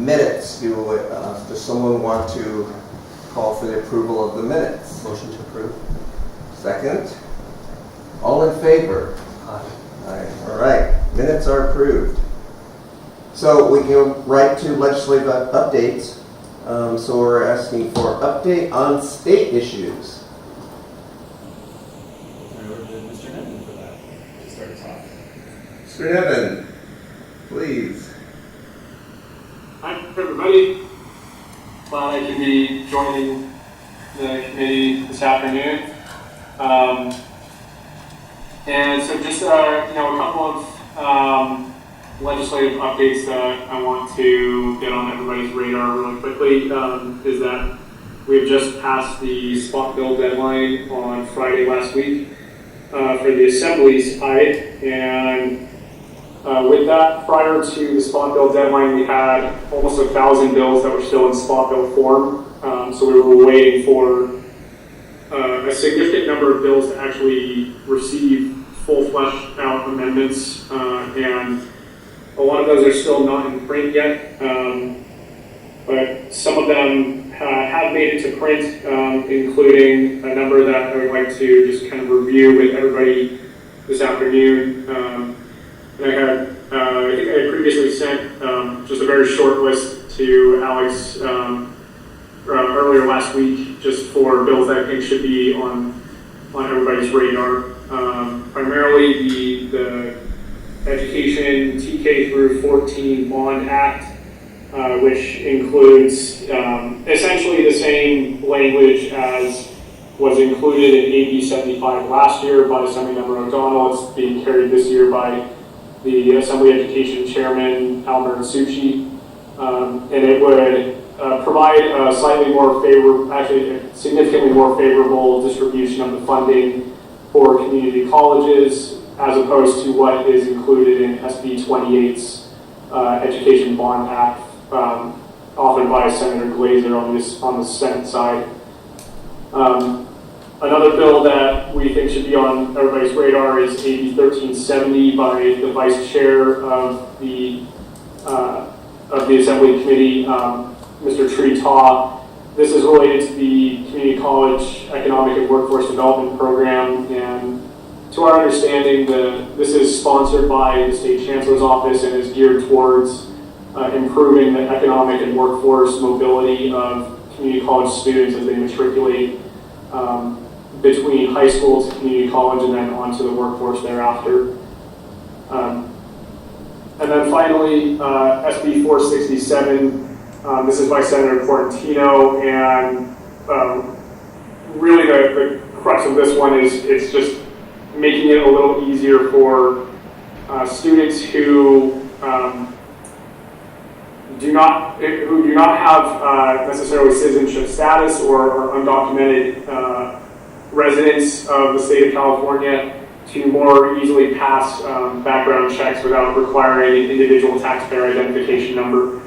minutes. Does someone want to call for the approval of the minutes? Motion to approve. Second. All in favor? Aye. Aye. All right. Minutes are approved. So we go right to legislative updates. So we're asking for update on state issues. Turn it over to Mr. Nevin for that to start us off. Mr. Nevin, please. Hi, everybody. Glad I could be joining the committee this afternoon. And so just, a couple of legislative updates that I want to get on everybody's radar really quickly is that we have just passed the spot bill deadline on Friday last week for the Assembly side. And with that, prior to the spot bill deadline, we had almost 1,000 bills that were still in spot bill form. So we were waiting for a significant number of bills to actually receive full fleshed out amendments, and a lot of those are still not in print yet, but some of them have made it to print, including a number that I would like to just kind of review with everybody this afternoon. And I think I had previously sent just a very short list to Alex earlier last week, just for bills that I think should be on everybody's radar. Primarily the Education TK through 14 Bond Act, which includes essentially the same language as was included in AB 75 last year by Assemblymember O'Donnell. It's being carried this year by the Assembly Education Chairman, Albert Succi, and it would provide a slightly more favorable, actually a significantly more favorable distribution of the funding for community colleges, as opposed to what is included in SB 28's Education Bond Act, authored by Senator Glazer on the Senate side. Another bill that we think should be on everybody's radar is AB 1370 by the Vice Chair of the Assembly Committee, Mr. Tree Taw. This is related to the Community College Economic and Workforce Development Program, and to our understanding, this is sponsored by the State Chancellor's Office and is geared towards improving the economic and workforce mobility of community college students as they matriculate between high school to community college and then onto the workforce thereafter. And then finally, SB 467. This is by Senator Portantino, and really the crux of this one is it's just making it a little easier for students who do not have necessarily citizenship status or undocumented residents of the state of California to more easily pass background checks without requiring an individual taxpayer identification number.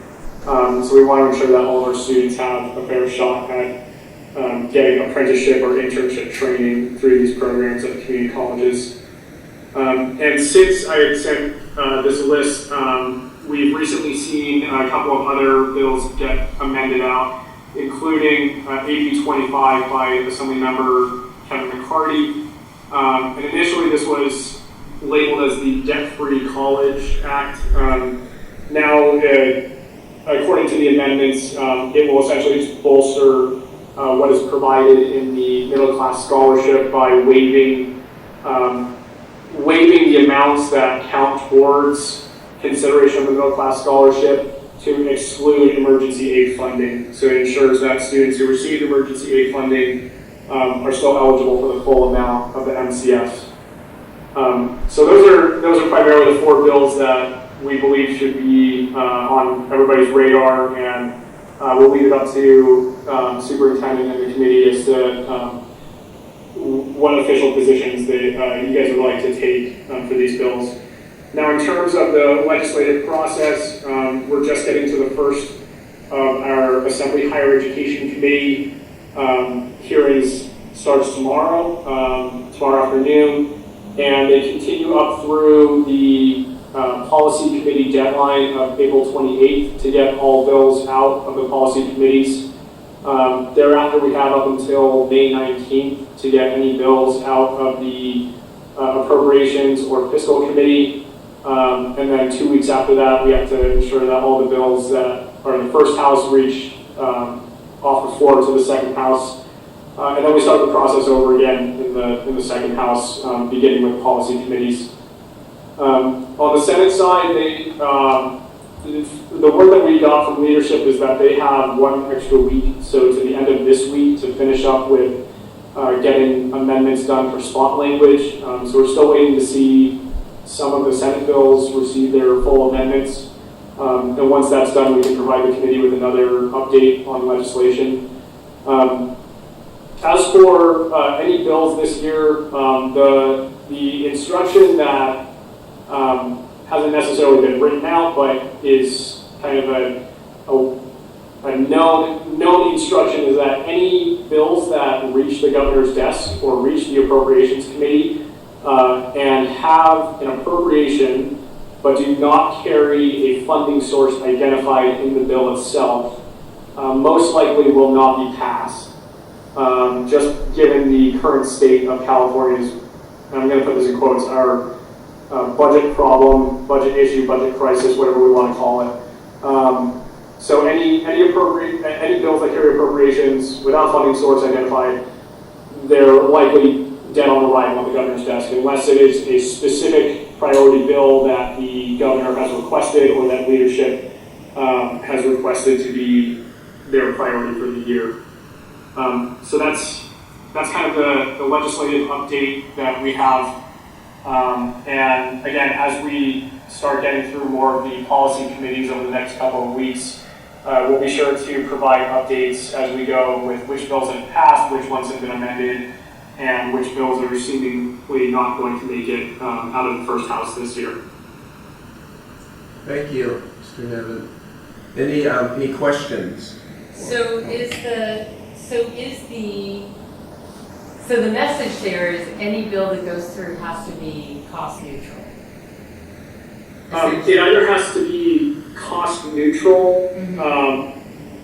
So we want to ensure that all of our students have a fair shot at getting apprenticeship or internship training through these programs at community colleges. And since I had sent this list, we've recently seen a couple of other bills get amended out, including AB 25 by Assemblymember Kevin McCarty. And initially this was labeled as the Debt-Free College Act. Now, according to the amendments, it will essentially just bolster what is provided in the middle class scholarship by waiving the amounts that count towards consideration of the middle class scholarship to exclude emergency aid funding. So it ensures that students who receive emergency aid funding are still eligible for the full amount of the MCF. So those are primarily the four bills that we believe should be on everybody's radar, and we'll leave it up to superintendent and the committee as to what official positions that you guys would like to take for these bills. Now, in terms of the legislative process, we're just getting to the first of our Assembly Higher Education Committee hearings. Starts tomorrow afternoon, and they continue up through the policy committee deadline of April 28th to get all bills out of the policy committees. Thereafter, we have up until May 19th to get any bills out of the appropriations or fiscal committee. And then 2 weeks after that, we have to ensure that all the bills that are in the first house reach off the floor to the second house. And then we start the process over again in the second house, beginning with policy committees. On the Senate side, the word that we got from leadership is that they have 1 extra week, so to the end of this week, to finish up with getting amendments done for spot language. So we're still waiting to see some of the Senate bills receive their full amendments. And once that's done, we can provide the committee with another update on legislation. As for any bills this year, the instruction that hasn't necessarily been written out, but is kind of a known instruction is that any bills that reach the governor's desk or reach the appropriations committee and have an appropriation but do not carry a funding source identified in the bill itself, most likely will not be passed. Just given the current state of California's, and I'm going to put this in quotes, our budget problem, budget issue, budget crisis, whatever we want to call it. So any bills that carry appropriations without funding source identified, they're likely dead on arrival on the governor's desk, unless it is a specific priority bill that the governor has requested or that leadership has requested to be their priority for the year. So that's kind of the legislative update that we have. And again, as we start getting through more of the policy committees over the next couple of weeks, we'll be sure to provide updates as we go with which bills have passed, which ones have been amended, and which bills are seemingly not going to make it out of the first house this year. Thank you, Mr. Nevin. Any questions? So the message there is any bill that goes through has to be cost neutral. It either has to be cost neutral,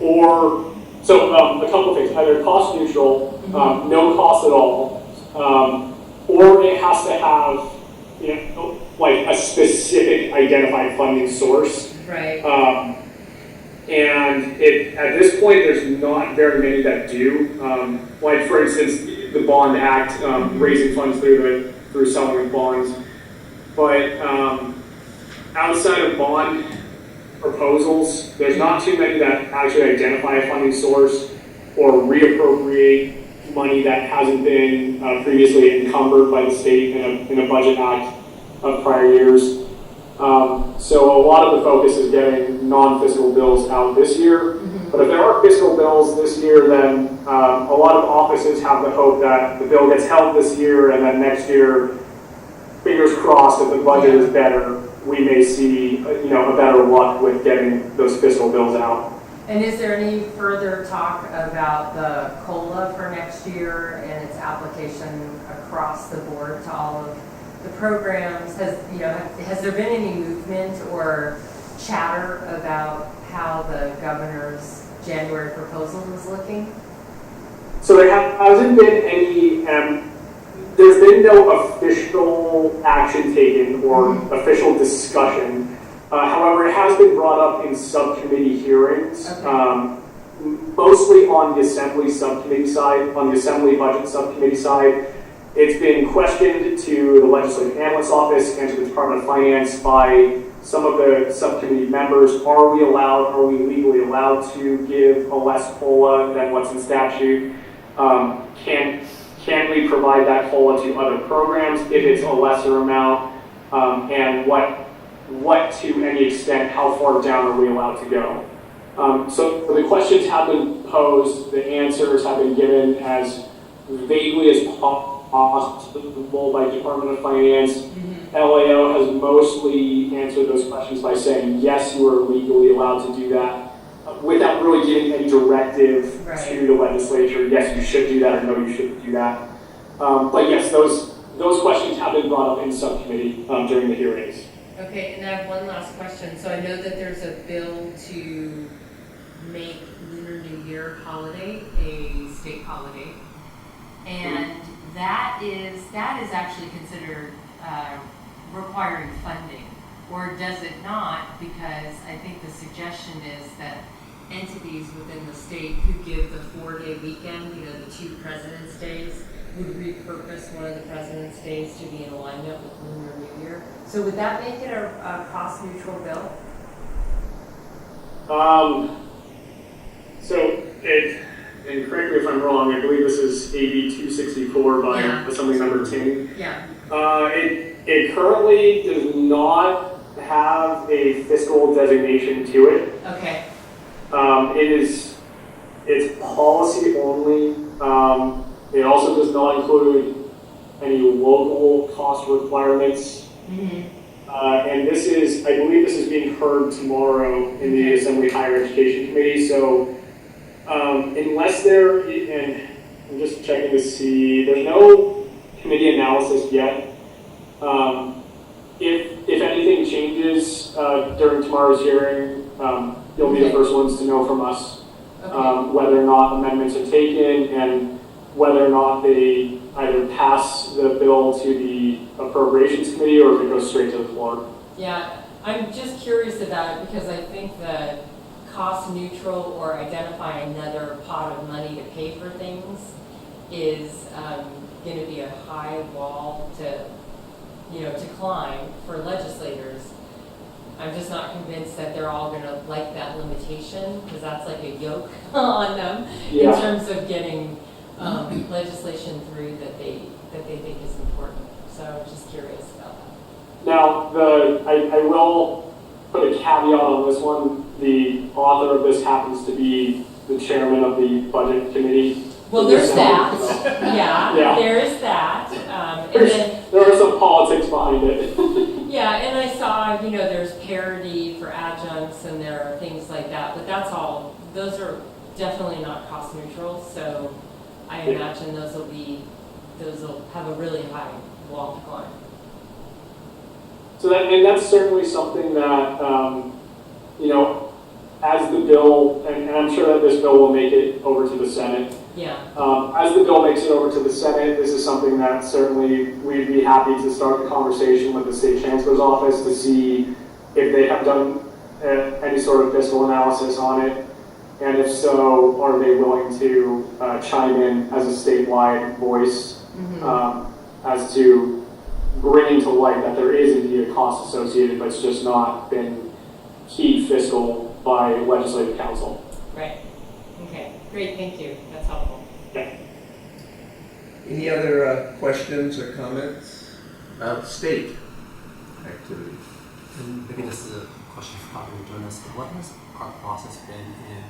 or a couple of things: either cost neutral, no cost at all, or it has to have, like a specific identified funding source. Right. And at this point, there's not very many that do. Like for instance, the Bond Act, raising funds through selling of bonds. But outside of bond proposals, there's not too many that actually identify a funding source or reappropriate money that hasn't been previously encumbered by the state in a budget act of prior years. So a lot of the focus is getting non-fiscal bills out this year. But if there are fiscal bills this year, then a lot of offices have the hope that the bill gets held this year, and then next year, fingers crossed, if the budget is better, we may see a better luck with getting those fiscal bills out. And is there any further talk about the COLA for next year and its application across the board to all of the programs? Has there been any movement or chatter about how the governor's January proposal is looking? So there hasn't been any, there's been no official action taken or official discussion. However, it has been brought up in subcommittee hearings, mostly on the Assembly subcommittee side, on the Assembly budget subcommittee side. It's been questioned to the Legislative Analyst's Office and to the Department of Finance by some of the subcommittee members. Are we legally allowed to give a less COLA than what's in statute? Can we provide that COLA to other programs if it's a lesser amount? And what to any extent, how far down are we allowed to go? So the questions have been posed, the answers have been given as vaguely as possible by Department of Finance. LAO has mostly answered those questions by saying, yes, you are legally allowed to do that, without really giving any directive to the legislature, yes, you should do that, or no, you shouldn't do that. But yes, those questions have been brought up in subcommittee during the hearings. Okay, and I have one last question. So I know that there's a bill to make Lunar New Year holiday a state holiday. And that is actually considered requiring funding. Or does it not? Because I think the suggestion is that entities within the state who give the 4-day weekend, you know, the 2 President's Days, would repurpose one of the President's Days to be in alignment with Lunar New Year. So would that make it a cost-neutral bill? And correct me if I'm wrong, I believe this is AB 264 by Assembly Member Ting. Yeah. It currently does not have a fiscal designation to it. Okay. It's policy only. It also does not include any local cost requirements. Mm-hmm. And this is, I believe this is being heard tomorrow in the Assembly Higher Education Committee. So unless there, and I'm just checking to see, there's no committee analysis yet. If anything changes during tomorrow's hearing, you'll be the first ones to know from us whether or not amendments are taken and whether or not they either pass the bill to the Appropriations Committee or if it goes straight to the floor. Yeah, I'm just curious about it because I think that cost neutral or identify another pot of money to pay for things is going to be a high wall to climb for legislators. I'm just not convinced that they're all going to like that limitation because that's like a yoke on them in terms of getting legislation through that they think is important. So I'm just curious about that. Now, I will put a caveat on this one. The author of this happens to be the chairman of the Budget Committee. Well, there's that. Yeah, there is that. And then there are some politics behind it. yeah, and I saw, there's parity for adjuncts and there are things like that, but that's all, those are definitely not cost neutral, so I imagine those will have a really high wall to climb. So that's certainly something that, as the bill, and I'm sure that this bill will make it over to the Senate. Yeah. As the bill makes it over to the Senate, this is something that certainly we'd be happy to start the conversation with the State Chancellor's Office to see if they have done any sort of fiscal analysis on it. And if so, are they willing to chime in as a statewide voice as to bringing to light that there is indeed a cost associated, but it's just not been keyed fiscal by Legislative Council. Right. Okay. Great. Thank you. That's helpful. Yeah. Any other questions or comments about state activity? And maybe this is a question for Dr. Jonas. What has our process been in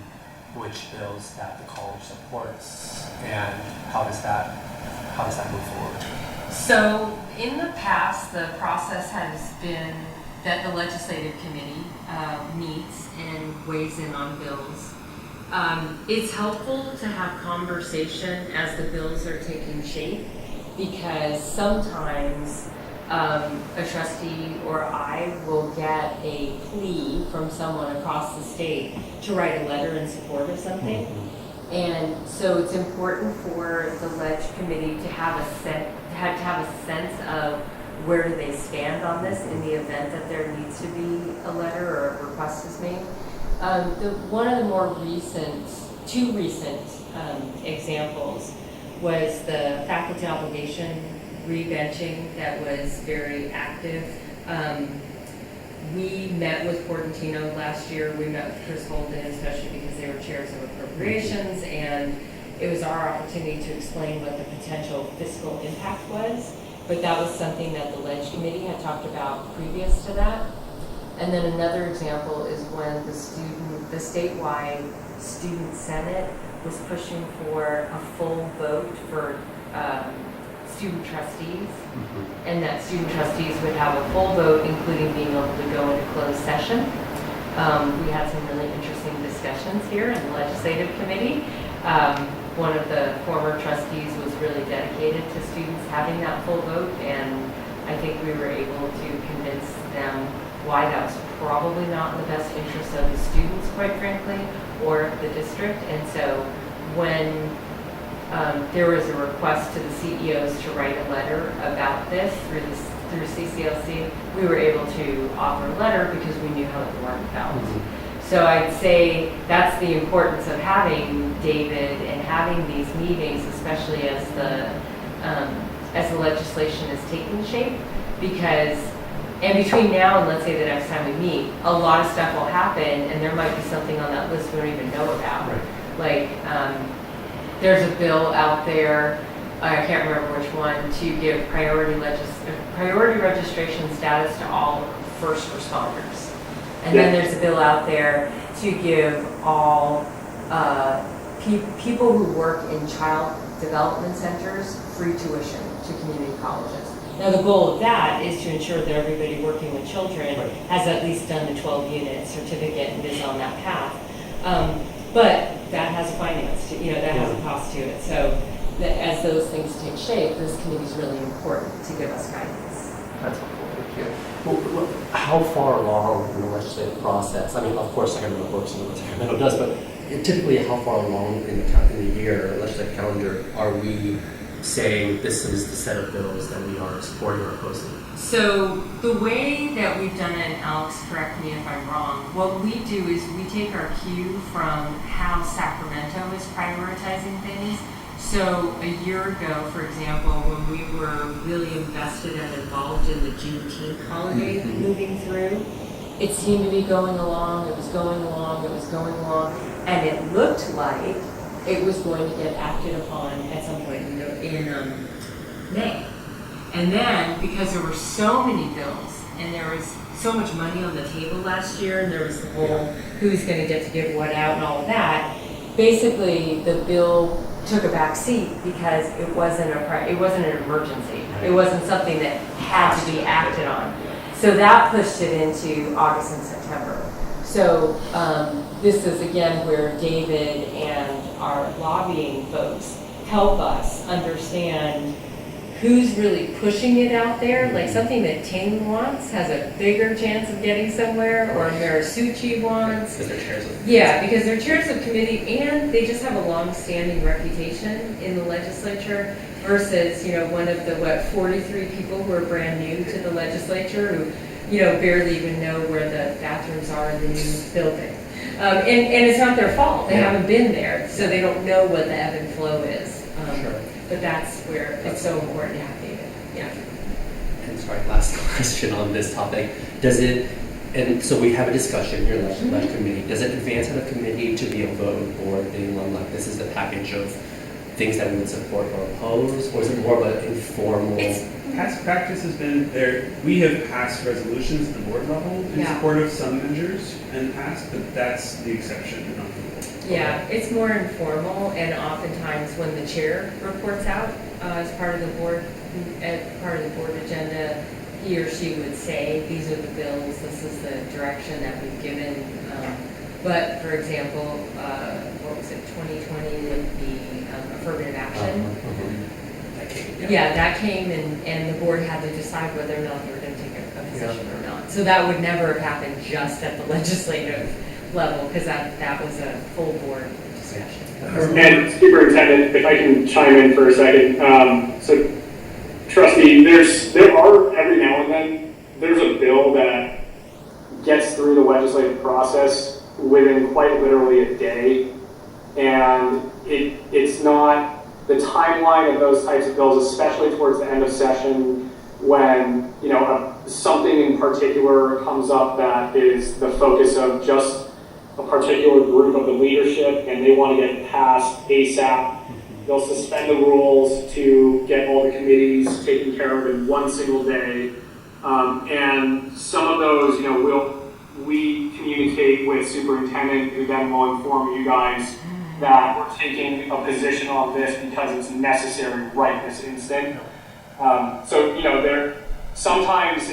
which bills that the college supports, and how does that move forward? So in the past, the process has been that the legislative committee meets and weighs in on bills. It's helpful to have conversation as the bills are taking shape because sometimes a trustee or I will get a plea from someone across the state to write a letter in support of something. And so it's important for the Ledge Committee to have a sense of where do they stand on this in the event that there needs to be a letter or a request is made. One of the two recent examples was the faculty obligation re-benching that was very active. We met with Portantino last year. We met with Chris Holden, especially because they were chairs of appropriations, and it was our opportunity to explain what the potential fiscal impact was. But that was something that the Ledge Committee had talked about previous to that. And then another example is when the statewide student senate was pushing for a full vote for student trustees, and that student trustees would have a full vote, including being able to go into closed session. We had some really interesting discussions here in the legislative committee. One of the former trustees was really dedicated to students having that full vote, and I think we were able to convince them why that was probably not in the best interest of the students, quite frankly, or the district. And so when there was a request to the CEOs to write a letter about this through CCLC, we were able to offer a letter because we knew how the board felt. So I'd say that's the importance of having David and having these meetings, especially as the legislation is taking shape, because, and between now and let's say the next time we meet, a lot of stuff will happen and there might be something on that list we don't even know about. Right. Like, there's a bill out there, I can't remember which one, to give priority registration status to all first responders. And then there's a bill out there to give all people who work in child development centers free tuition to community colleges. Now, the goal of that is to ensure that everybody working with children has at least done the 12-unit certificate and is on that path. But that has a finance, that has a cost to it. So as those things take shape, this committee is really important to give us guidance. That's helpful, thank you. Well, how far along in the legislative process? I mean, of course, Sacramento works and what Sacramento does, but typically how far along in the year, legislative calendar, are we saying this is the set of bills that we are supporting or opposing? So the way that we've done it, and Alex, correct me if I'm wrong, what we do is we take our cue from how Sacramento is prioritizing things. So a year ago, for example, when we were really invested and involved in the Juneteenth holiday moving through, it seemed to be going along, it was going along, and it looked like it was going to get acted upon at some point in May. And then, because there were so many bills, and there was so much money on the table last year, and there was the whole who's going to get to give what out and all of that, basically the bill took a back seat because it wasn't an emergency. It wasn't something that had to be acted on. So that pushed it into August and September. So this is again where David and our lobbying folks help us understand who's really pushing it out there. Like something that Ting wants has a bigger chance of getting somewhere, or Marisucci wants. Because they're chairs of because they're chairs of committee and they just have a long-standing reputation in the legislature versus, one of the, 43 people who are brand new to the legislature who, barely even know where the bathrooms are in the new building. And it's not their fault. They haven't been there, so they don't know what the ebb and flow is. But that's where it's so important to have David. Yeah. And sorry, last question on this topic. And so we have a discussion here in the legislative committee. Does it advance at a committee to be a vote or being on like this is the package of things that we would support or oppose? Or is it more of an informal? Past practice has been there. We have passed resolutions at the board level in support of some measures in the past, but that's the exception, not the rule. Yeah, it's more informal, and oftentimes when the chair reports out as part of the board agenda, he or she would say, these are the bills, this is the direction that we've given. But for example, what was it, 2020 with the affirmative action? That came and the board had to decide whether or not they were going to take a position or not. So that would never have happened just at the legislative level, because that was a full board discussion. And Superintendent, if I can chime in for a second. So Trustee, there are every now and then, there's a bill that gets through the legislative process within quite literally a day. And it's not the timeline of those types of bills, especially towards the end of session when, something in particular comes up that is the focus of just a particular group of the leadership and they want to get passed ASAP. They'll suspend the rules to get all the committees taken care of in one single day. And some of those, we communicate with superintendent, who then will inform you guys that we're taking a position on this because it's necessary right this instant. Sometimes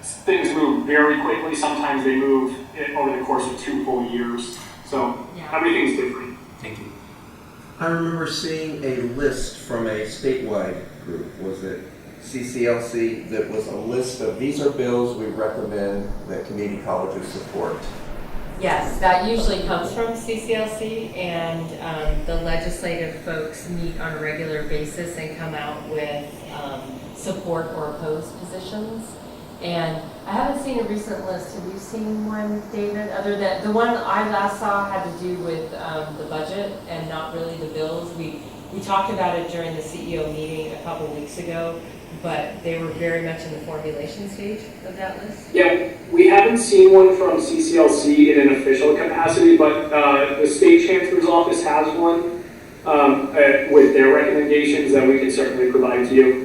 things move very quickly. Sometimes they move over the course of 2 full years. So everything's different. Thank you. I remember seeing a list from a statewide group. Was it CCLC that was a list of, these are bills we recommend that community colleges support. Yes, that usually comes from CCLC, and the legislative folks meet on a regular basis and come out with support or opposed positions. And I haven't seen a recent list. Have you seen one, David? Other than the one I last saw had to do with the budget and not really the bills. We talked about it during the CEO meeting a couple weeks ago, but they were very much in the formulation stage of that list. Yeah, we haven't seen one from CCLC in an official capacity, but the state chancellor's office has one with their recommendations that we can certainly provide to you.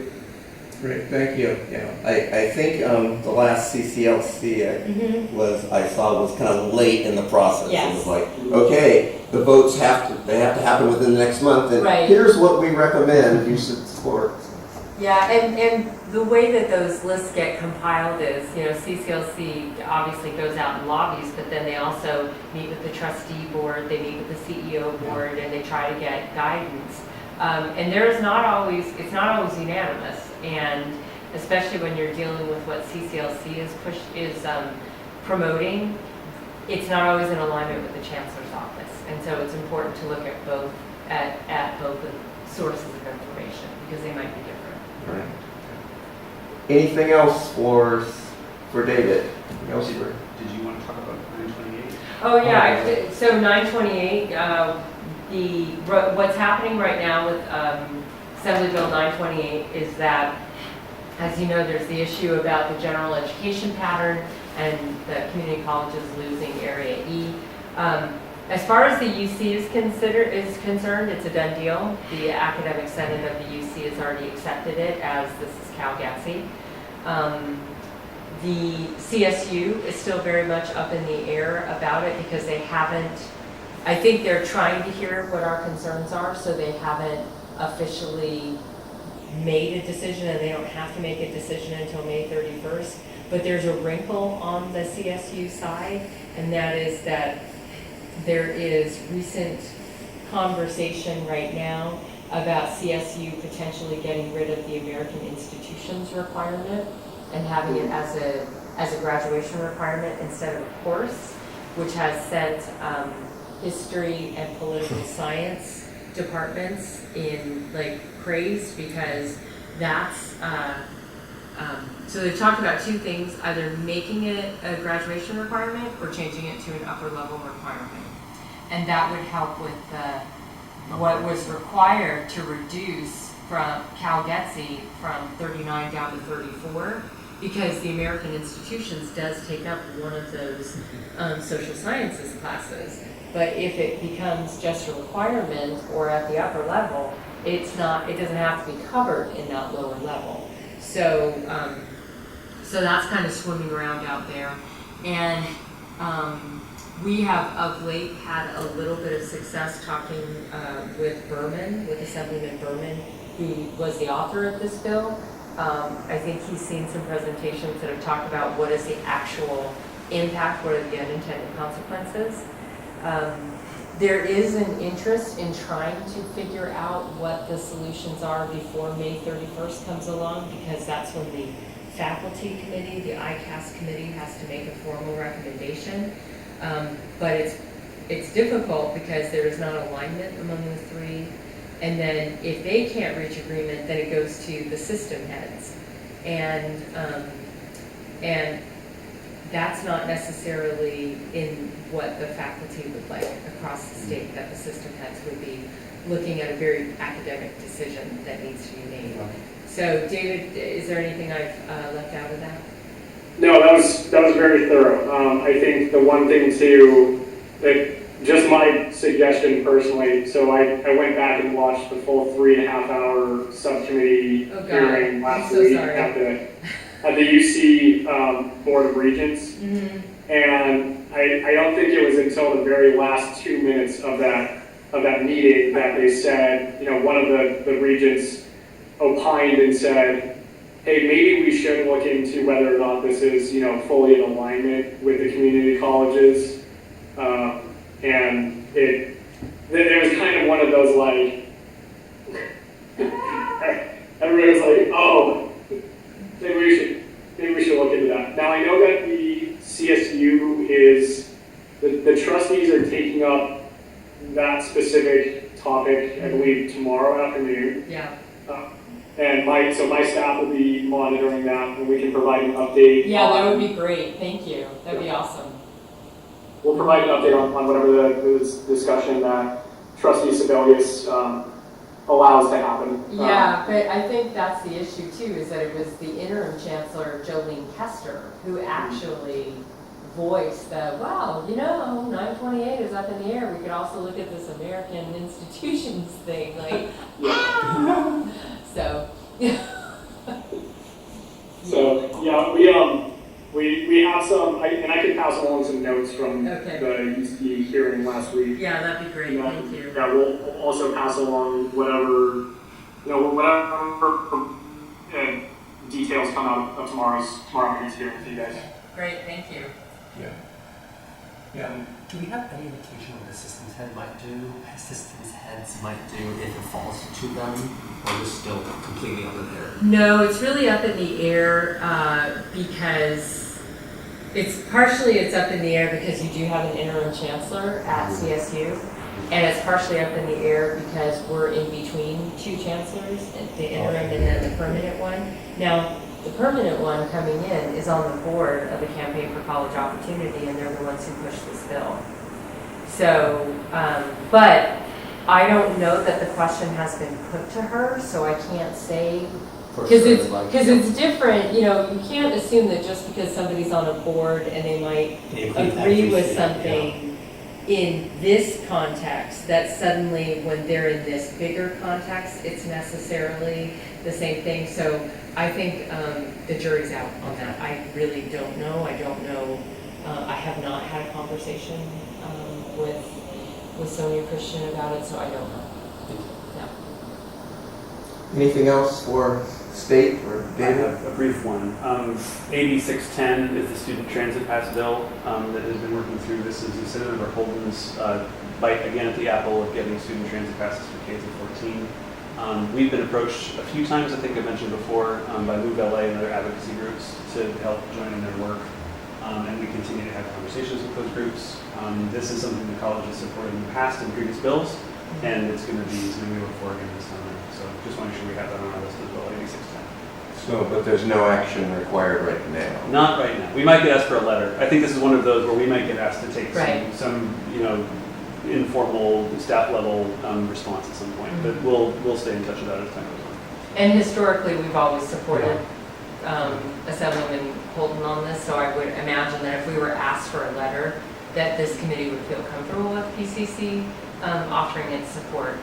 Great, thank you. Yeah, I think the last CCLC I saw was kind of late in the process. Yes. It was like, okay, the votes have to happen within the next month, and Right. here's what we recommend you should support. Yeah, and the way that those lists get compiled is, CCLC obviously goes out and lobbies, but then they also meet with the trustee board, they meet with the CEO board, and they try to get guidance. And it's not always unanimous, and especially when you're dealing with what CCLC is promoting, it's not always in alignment with the chancellor's office. And so it's important to look at both the sources of information, because they might be different. Right. Anything else for David? Anything else you were? Did you want to talk about 928? Oh, yeah, so 928, what's happening right now with Assembly Bill 928 is that, as you know, there's the issue about the general education pattern and the community colleges losing Area E. As far as the UC is concerned, it's a done deal. The Academic Senate of the UC has already accepted it, as this is Cal GATSE. The CSU is still very much up in the air about it, because they haven't, I think they're trying to hear what our concerns are, so they haven't officially made a decision, and they don't have to make a decision until May 31st. But there's a wrinkle on the CSU side, and that is that there is recent conversation right now about CSU potentially getting rid of the American institutions requirement and having it as a graduation requirement instead of a course, which has sent history and political science departments in crazed, because that's so they've talked about two things: either making it a graduation requirement or changing it to an upper level requirement. And that would help with what was required to reduce from Cal GATSE from 39 down to 34, because the American Institutions does take up one of those social sciences classes. But if it becomes just a requirement or at the upper level, it doesn't have to be covered in that lower level. So that's kind of swimming around out there. And we have of late had a little bit of success talking with Assemblyman Berman, who was the author of this bill. I think he's seen some presentations that have talked about what is the actual impact, what are the unintended consequences. There is an interest in trying to figure out what the solutions are before May 31st comes along, because that's when the faculty committee, the ICAS committee, has to make a formal recommendation. But it's difficult because there is not alignment among the three. And then if they can't reach agreement, then it goes to the system heads. And that's not necessarily in what the faculty would like across the state, that the system heads would be looking at a very academic decision that needs to be made. So David, is there anything I've left out of that? No, that was very thorough. I think the one thing too, just my suggestion personally, so I went back and watched the full 3.5-hour subcommittee hearing last week at the UC Board of Regents. Mm-hmm. And I don't think it was until the very last 2 minutes of that meeting that they said, one of the regents opined and said, hey, maybe we should look into whether or not this is, fully in alignment with the community colleges. And it was kind of one of those everybody was like, oh, maybe we should look into that. Now, I know that the CSU is, the trustees are taking up that specific topic, I believe, tomorrow afternoon. Yeah. And my staff will be monitoring that, and we can provide an update. Yeah, that would be great. Thank you. That'd be awesome. We'll provide an update on whatever the discussion that Trustee Sebelius allows to happen. Yeah, but I think that's the issue too, is that it was the interim chancellor, Jolene Kester, who actually voiced that, well, 928 is up in the air. We could also look at this American institutions thing, like, so. So, yeah, we have some, and I can pass along some notes from Okay. the UC hearing last week. Yeah, that'd be great. Thank you. Yeah, we'll also pass along whatever details come out of tomorrow afternoon's hearing to you guys. Great, thank you. Yeah. Do we have any indication what the systems heads might do if it falls to them, or is it still completely up in the air? No, it's really up in the air because it's up in the air because you do have an interim chancellor at CSU, and it's partially up in the air because we're in between two chancellors, the interim and then the permanent one. Now, the permanent one coming in is on the board of the Campaign for College Opportunity, and they're the ones who pushed this bill. So, but I don't know that the question has been put to her, so I can't say, because it's different. You can't assume that just because somebody's on a board and they might agree with something in this context, that suddenly when they're in this bigger context, it's necessarily the same thing. So I think the jury's out on that. I really don't know. I don't know. I have not had a conversation with Sonia Christian about it, so I don't know. No. Anything else for state or I David? have a brief one. AB 610 is the student transit pass bill that has been working through. This is Senator Holden's bite again at the apple of getting student transit passes for K through 14. We've been approached a few times, I think I mentioned before, by Move LA and other advocacy groups to help join in their work. And we continue to have conversations with those groups. This is something the college has supported in the past in previous bills, and it's going to be something we look for again this summer. So just want to make sure we have that on our list as well, AB 610. So, but there's no action required right now. Not right now. We might get asked for a letter. I think this is one of those where we might get asked to take Right. some informal staff level response at some point. But we'll stay in touch with that as time goes on. And historically, we've always supported Assemblyman Holden on this, so I would imagine that if we were asked for a letter, that this committee would feel comfortable with PCC offering its support.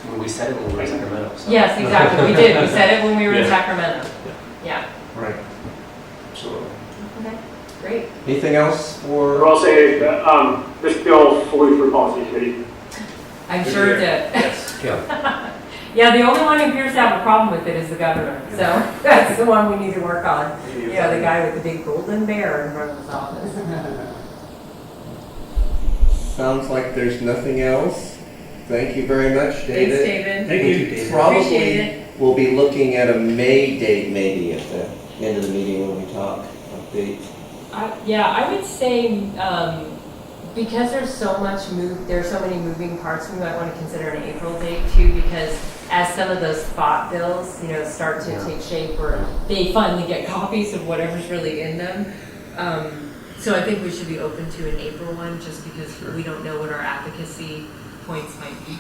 Well, we said it when we were in Sacramento. So. Yes, exactly. We did. We said it when we were in Sacramento. Yeah. Right. Absolutely. Okay. Great. Anything else for? We'll say that this bill flew through policy committee. I'm sure it did. Yes. Yeah. Yeah, the only one who appears to have a problem with it is the governor. So that's the one we need to work on. The guy with the big golden bear in front of his office. Sounds like there's nothing else. Thank you very much, David. Thanks, David. Thank you, David. Appreciate it. We'll be looking at a May date maybe at the end of the meeting when we talk update. I would say because there's so many moving parts, we might want to consider an April date too, because as some of those spot bills, start to take shape, or they finally get copies of whatever's really in them. So I think we should be open to an April one, just because we don't know what our advocacy points might be.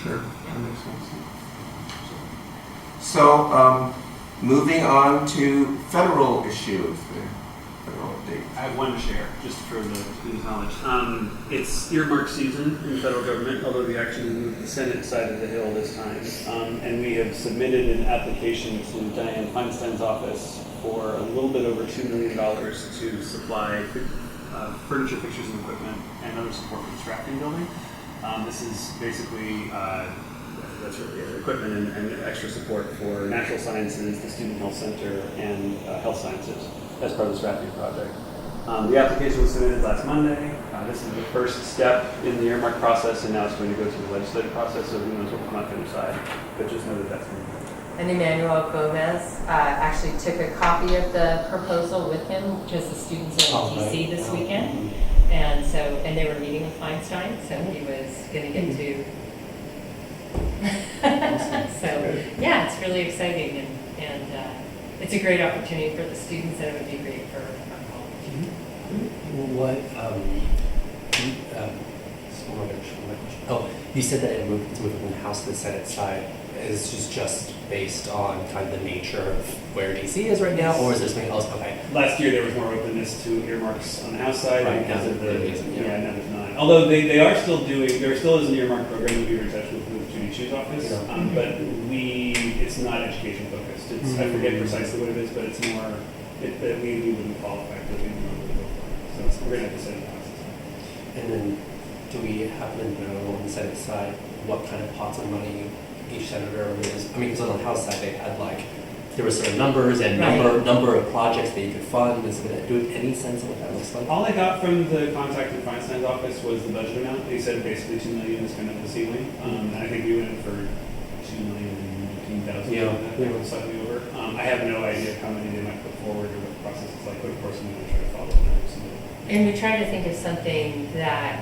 Sure. That makes sense. So, moving on to federal issues, the federal update. I have one to share, just for the students' knowledge. It's earmark season in the federal government, although we actually moved the Senate side of the hill this time. And we have submitted an application to Dianne Feinstein's office for a little bit over $2 million to supply furniture, fixtures, and equipment, and other support for the Strapton building. This is basically that's really it, equipment and extra support for natural sciences, the Student Health Center, and health sciences as part of the Strapton project. The application was submitted last Monday. This is the first step in the earmark process, and now it's going to go through the legislative process, so who knows what will come out the other side. But just know that that's going to be. And Emmanuel Gomez actually took a copy of the proposal with him because the students are in DC this weekend. And so, and they were meeting with Feinstein, so he was going to get to. So, yeah, it's really exciting, and it's a great opportunity for the students, and it would be great for our college. What, oh, you said that it's moving from the House to the Senate side. Is this just based on kind of the nature of where DC is right now, or is there something else? Okay. Last year there was more openness to earmarks on the House side because of the yeah, now there's not. Although they are still doing, there still is an earmark program that we were in touch with Judy Chu's office, but it's not education focused. It's I forget precisely what it is, but it's more that we wouldn't qualify for the normally go for. So we're gonna have to set a process. And then, do we happen to know on the Senate side what kind of pots of money each senator is? I mean, because on the House side they had there were certain numbers and number of projects that you could fund. Is it do any sense of what that looks like? All I got from the contact in Feinstein's office was the budget amount. They said basically $2 million is kind of the ceiling, and I think we went for $2,019,000. Yeah, slightly over. I have no idea how many they might put forward or what the process is like, but of course I'm going to try to follow it every single day. And we tried to think of something that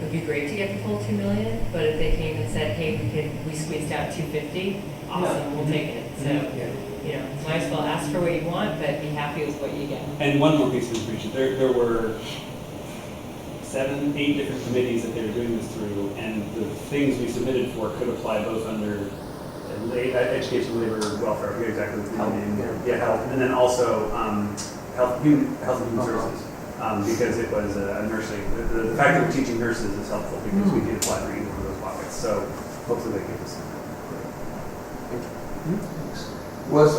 would be great to get the full $2 million, but if they came and said, hey, we squeezed out $250, awesome, we'll take it. So, you know, might as well ask for what you want, but be happy with what you get. And one more piece of information, there were 7, 8 different committees that they were doing this through, and the things we submitted for could apply both under education, labor, welfare, I forget exactly what the name is. Yeah, health, and then also health and human services. Because it was a nursing, the fact that we're teaching nurses is helpful because we did apply for either of those pockets. So hopefully they give us some.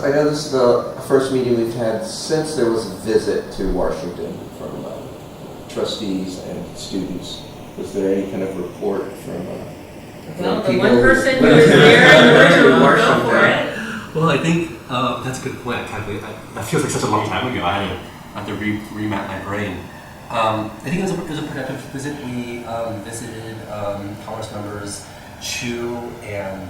I know this is the first meeting we've had since there was a visit to Washington from trustees and students. Was there any kind of report from well, the one person who was there in the room, go for it. Well, I think that's a good point. That feels like such a long time ago. I had to remap my brain. I think it was a productive visit. We visited Congress members Chu and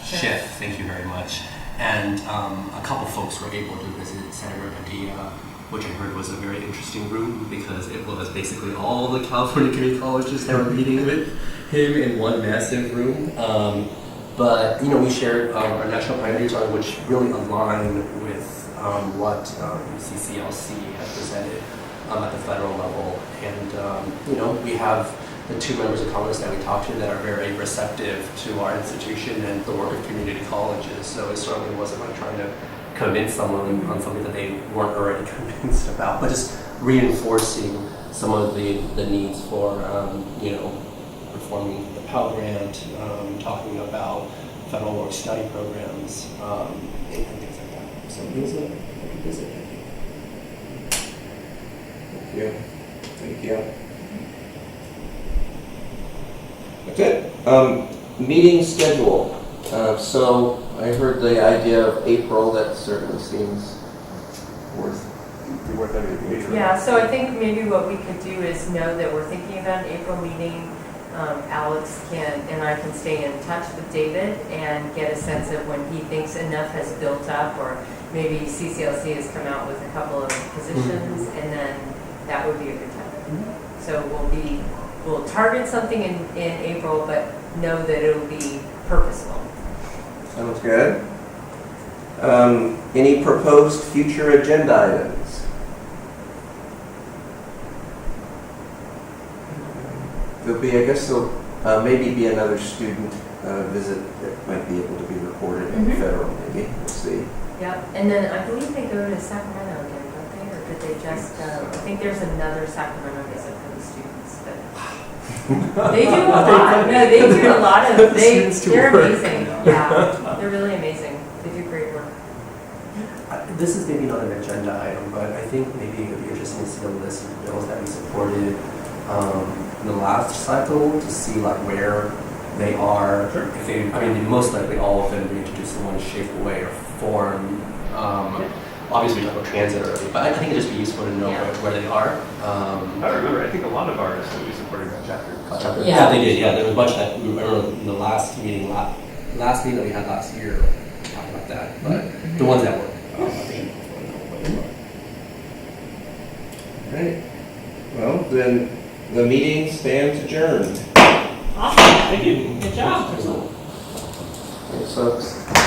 Schiff, thank you very much. And a couple folks were able to visit Senator Padilla, which I heard was a very interesting room because it was basically all the California community colleges that were meeting with him in one massive room. But we shared our national priorities, which really align with what CCLC has presented at the federal level. And we have the 2 members of Congress that we talked to that are very receptive to our institution and the work of community colleges. So it certainly wasn't like trying to convince someone on something that they weren't already convinced about, but just reinforcing some of the needs for reforming the Pell Grant, talking about federal work study programs, and things like that. So it was a good visit, I think. Thank you. That's it. Meeting schedule. So I heard the idea of April. That certainly seems worth everything. Yeah, so I think maybe what we could do is know that we're thinking about an April meeting. Alex and I can stay in touch with David and get a sense of when he thinks enough has built up, or maybe CCLC has come out with a couple of positions, and then that would be a good time. So we'll target something in April, but know that it'll be purposeful. Sounds good. Any proposed future agenda items? There'll maybe be another student visit that might be able to be recorded in federal, maybe. We'll see. Yep, and then I believe they go to Sacramento again, don't they? Or did they just, I think there's another Sacramento visit for the students, but they do a lot. No, they do a lot of, they're amazing. Yeah, they're really amazing. They do great work. This is maybe not an agenda item, but I think maybe it would be interesting to see the list of bills that we supported in the last cycle to see where they are. Sure. If they most likely all of them reintroduced in one shape, way, or form. Obviously, we talk about transit early, but I think it'd just be useful to know where they are. I remember. I think a lot of ours that we supported got chapter. Yeah, they did. Yeah, there was a bunch that we remember in the last meeting last meeting that we had last year, we talked about that, but the ones that work. Right. Well, then the meeting stands adjourned. Awesome, thank you, good job. Thanks, folks.